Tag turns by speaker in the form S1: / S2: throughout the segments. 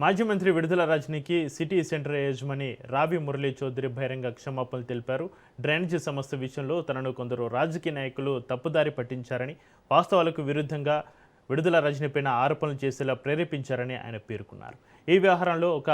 S1: మాజీ మంత్రి విడుదల రజనీకి సిటీ సెంటర్ యజమాని రావి మురళీ చౌదరి బహిరంగ క్షమాపణలు తెలిపారు. డ్రైనేజీ సమస్య విషయంలో తనను కొందరు రాజకీయ నాయకులు తప్పుదారి పట్టించారని, వాస్తవాలకు విరుద్ధంగా విడుదల రజనీపైన ఆరోపణలు చేసేలా ప్రేరేపించారని ఆయన పేర్కొన్నారు. ఈ వ్యవహారంలో ఒక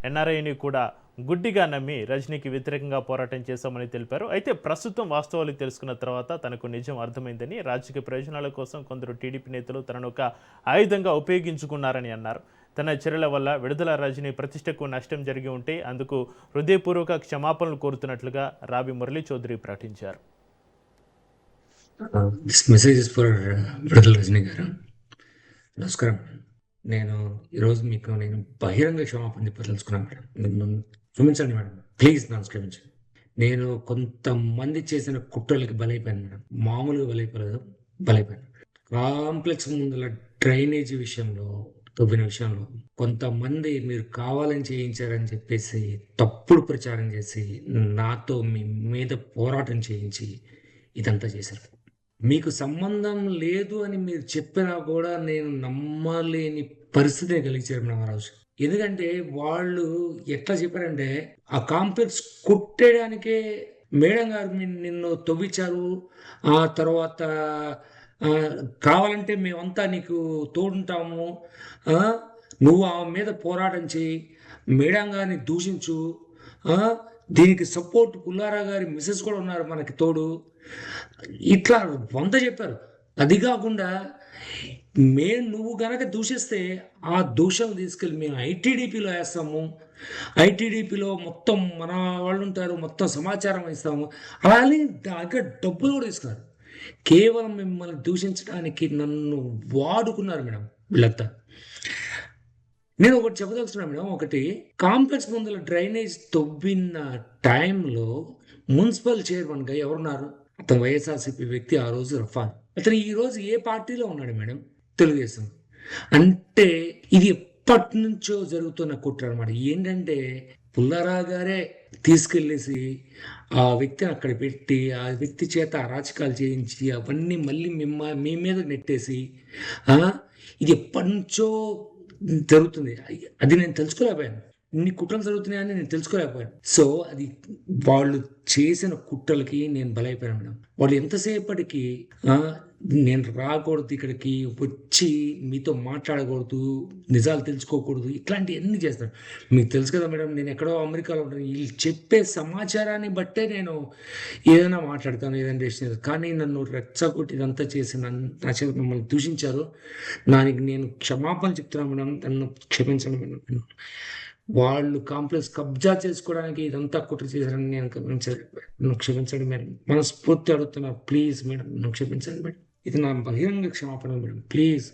S1: ఎన్ఆర్ఐని కూడా గుడ్డిగా నమ్మి రజనీకి వ్యతిరేకంగా పోరాటం చేశామని తెలిపారు. అయితే ప్రస్తుతం వాస్తవాలు తెలుసుకున్న తర్వాత తనకు నిజం అర్థమైందని, రాజకీయ ప్రయోజనాల కోసం కొందరు టీడీపీ నేతలు తనను ఒక ఆయుధంగా ఉపయోగించుకున్నారని అన్నారు. తన చర్యల వల్ల విడుదల రజనీ ప్రతిష్టకు నష్టం జరిగి ఉంటే అందుకు హృదయపూర్వక క్షమాపణలు కోరుతున్నట్లుగా రావి మురళీ చౌదరి ప్రకటించారు.
S2: దిస్ మెసేజ్ ఇస్ ఫర్ విడుదల రజనీ గారు. నమస్కారం. నేను ఈరోజు మీకు బహిరంగ క్షమాపణ చెప్పదలుచుకున్నాను మేడం. నన్ను క్షమించండి మేడం, ప్లీజ్ నన్ను క్షమించండి. నేను కొంతమంది చేసిన కుట్రలకి బలైపోయాను మేడం. మామూలుగా బలైపోయాను. కాంప్లెక్స్ ముందుల డ్రైనేజీ విషయంలో, తవ్విన విషయంలో కొంతమంది మీరు కావాలని చేయించారని చెప్పేసి తప్పుడు ప్రచారం చేసి నాతో మీ మీద పోరాటం చేయించి ఇదంతా చేశారు. మీకు సంబంధం లేదు అని మీరు చెప్పినా కూడా నేను నమ్మలేని పరిస్థితిని కలిగించారు రామరాజు. ఎందుకంటే వాళ్ళు ఎట్లా చెప్పారంటే, ఆ కాంప్లెక్స్ కుట్టడానికే మేడం గారు నిన్ను తవ్వించారు, ఆ తర్వాత కావాలంటే మేమంతా నీకు తోడుంటాము, నువ్వు ఆ మీద పోరాటం చేయి, మేడం గారిని దూషించు, దీనికి సపోర్ట్ పుల్లారా గారి మిసెస్ కూడా ఉన్నారు మనకి తోడు, ఇట్లా 100 చెప్పారు. అది కాకుండా నువ్వు గనక దూషిస్తే ఆ దూషం తీసుకెళ్ళి మేము ఐటీడీపీలో వేస్తాము, ఐటీడీపీలో మొత్తం మన వాళ్ళు ఉంటారు, మొత్తం సమాచారం ఇస్తాము, అలాగే దగ్గర డబ్బులు కూడా తీసుకున్నారు. కేవలం మిమ్మల్ని దూషించడానికి నన్ను వాడుకున్నారు మేడం వీళ్ళంతా. నేను ఒకటి చెప్పదలుచుకున్నా మేడం. ఒకటి, కాంప్లెక్స్ ముందుల డ్రైనేజ్ తవ్విన టైంలో మున్సిపల్ చైర్మన్గా ఎవరున్నారు? అతను వైఎస్ఆర్సీపీ వ్యక్తి, ఆ రోజు రఫాన్. అతను ఈ రోజు ఏ పార్టీలో ఉన్నాడు మేడం? తెలుగుదేశం. అంటే ఇది ఎప్పటి నుంచో జరుగుతున్న కుట్ర అనమాట. ఏంటంటే పుల్లారా గారే తీసుకెళ్ళేసి ఆ వ్యక్తిని అక్కడ పెట్టి ఆ వ్యక్తి చేత అరాచకాలు చేయించి అవన్నీ మళ్ళీ మీ మీద నెట్టేసి ఇది ఎప్పటి నుంచో జరుగుతుంది. అది నేను తెలుసుకోలేకపోయాను. ఇన్ని కుట్రలు జరుగుతున్నాయని నేను తెలుసుకోలేకపోయాను. సో అది వాళ్ళు చేసిన కుట్రలకి నేను బలైపోయాను మేడం. వాళ్ళు ఎంతసేపటికి నేను రాకూడదు, ఇక్కడికి వచ్చి మీతో మాట్లాడకూడదు, నిజాలు తెలుసుకోకూడదు, ఇట్లాంటివన్నీ చేస్తాను. మీకు తెలుసు కదా మేడం, నేను ఎక్కడో అమెరికాలో ఉంటాను. వీళ్ళు చెప్పే సమాచారాన్ని బట్టే నేను ఏదైనా మాట్లాడతాను, ఏదైనా చేసిన. కానీ నన్ను రెచ్చగొట్టి ఇదంతా చేసి నా చేత మిమ్మల్ని దూషించారు. దానికి నేను క్షమాపణ చెప్తున్నాను మేడం, నన్ను క్షమించండి మేడం. వాళ్ళు కాంప్లెక్స్ కబ్జా చేసుకోవడానికి ఇదంతా కుట్ర చేశారని నేను క్షమించండి మేడం. మనస్ఫూర్తి అడుగుతున్నా, ప్లీజ్ మేడం నన్ను క్షమించండి మేడం. ఇది నా బహిరంగ క్షమాపణ మేడం, ప్లీజ్.